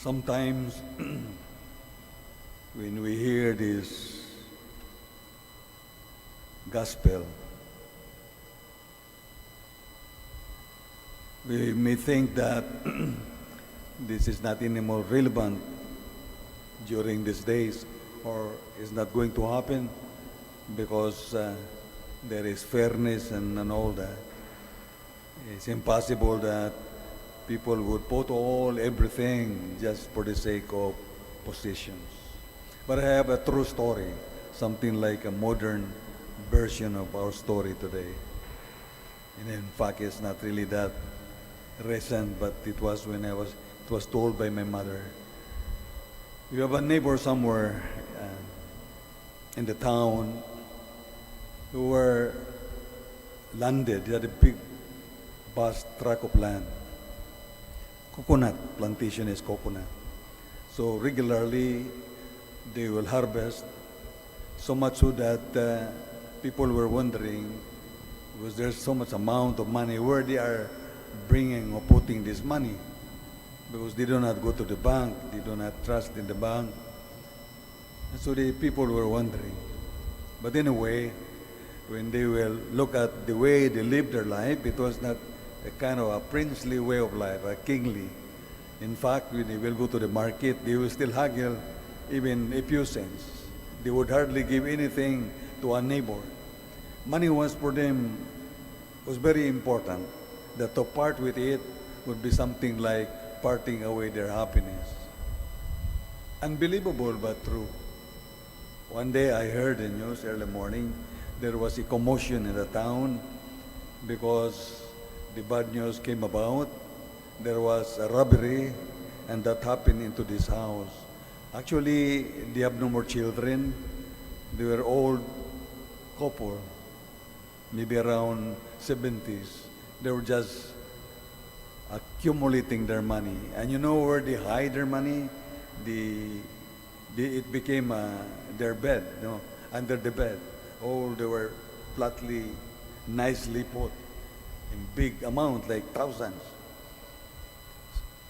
Sometimes when we hear this gospel, we may think that this is not anymore relevant during these days or is not going to happen because there is fairness and all that. It's impossible that people would put everything just for the sake of positions. But I have a true story, something like a modern version of our story today. And in fact, it's not really that recent, but it was it was told by my mother. We have a neighbor somewhere in the town who were landed. He had a big vast tract of land. Coconut plantation is coconut. So regularly they will harvest, so much so that people were wondering, was there so much amount of money where they are bringing or putting this money? Because they do not go to the bank, they do not trust in the bank. And so the people were wondering. But in a way, when they will look at the way they live their life, it was not a kind of a princely way of life, a kingly. In fact, when they will go to the market, they will still haggle even a few cents. They would hardly give anything to a neighbor. Money was for them was very important. That to part with it would be something like parting away their happiness. Unbelievable but true. One day I heard the news early morning, there was a commotion in the town because the bad news came about. There was a robbery, and that happened into this house. Actually, they have no more children. They were old couple, maybe around 70s. They were just accumulating their money. And you know where they hide their money? It became their bed, under the bed. Oh, they were flatly, nicely put in big amount, like thousands.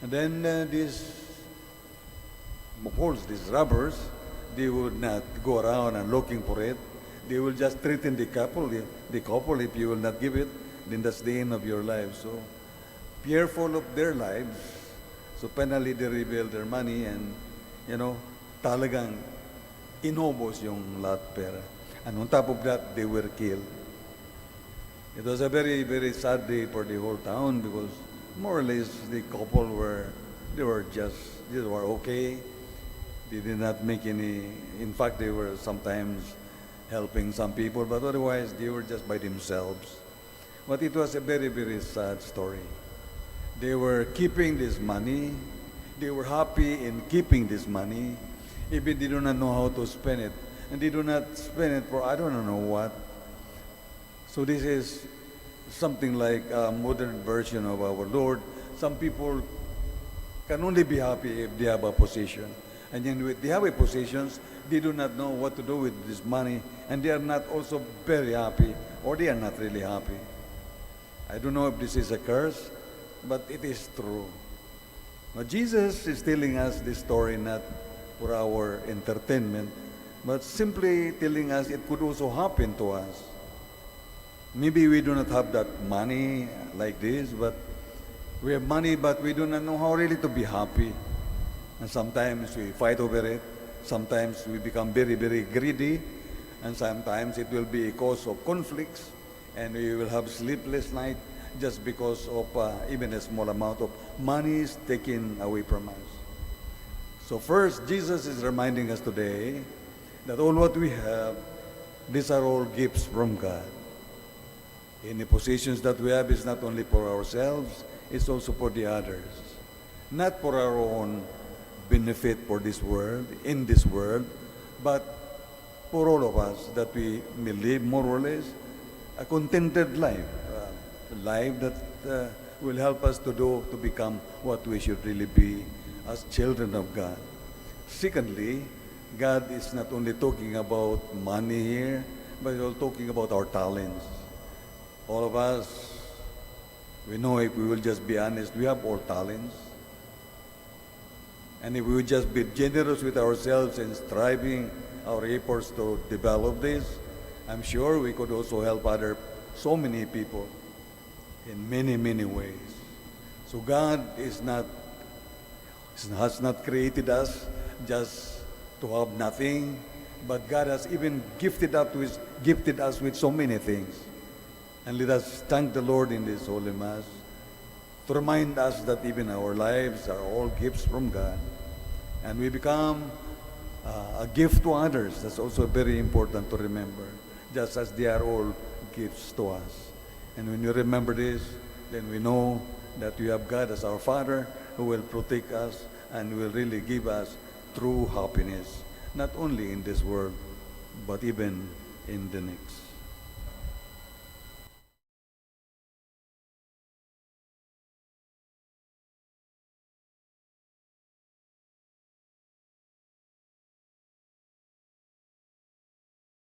And then these robbers, they would not go around and looking for it. They will just threaten the couple. The couple, if you will not give it, then that's the end of your life. So, fearful of their lives. So finally, they reveal their money and, talagang inubos yung lahat pera. And on top of that, they were killed. It was a very, very sad day for the whole town because more or less the couple were okay. They did not make any, in fact, they were sometimes helping some people, but otherwise they were just by themselves. But it was a very, very sad story. They were keeping this money. They were happy in keeping this money. Even they do not know how to spend it. And they do not spend it for I don't know what. So this is something like a modern version of our Lord. Some people can only be happy if they have a position. And then when they have a positions, they do not know what to do with this money. And they are not also very happy, or they are not really happy. I don't know if this is a curse, but it is true. Now, Jesus is telling us this story not for our entertainment, but simply telling us it could also happen to us. Maybe we do not have that money like this, but we have money, but we do not know how really to be happy. And sometimes we fight over it. Sometimes we become very, very greedy. And sometimes it will be a cause of conflicts. And we will have sleepless night just because of even a small amount of money is taken away from us. So first, Jesus is reminding us today that all what we have, these are all gifts from God. Any positions that we have is not only for ourselves, it's also for the others. Not for our own benefit for this world, in this world, but for all of us that we may live more or less a contented life, a life that will help us to become what we should really be as children of God. Secondly, God is not only talking about money here, but he's also talking about our talents. All of us, we know if we will just be honest, we have all talents. And if we would just be generous with ourselves and striving our efforts to develop this, I'm sure we could also help so many people in many, many ways. So God has not created us just to have nothing, but God has even gifted us with so many things. And let us thank the Lord in this Holy Mass to remind us that even our lives are all gifts from God. And we become a gift to others. That's also very important to remember, just as they are all gifts to us. And when you remember this, then we know that we have God as our Father who will protect us and will really give us true happiness, not only in this world, but even in the next.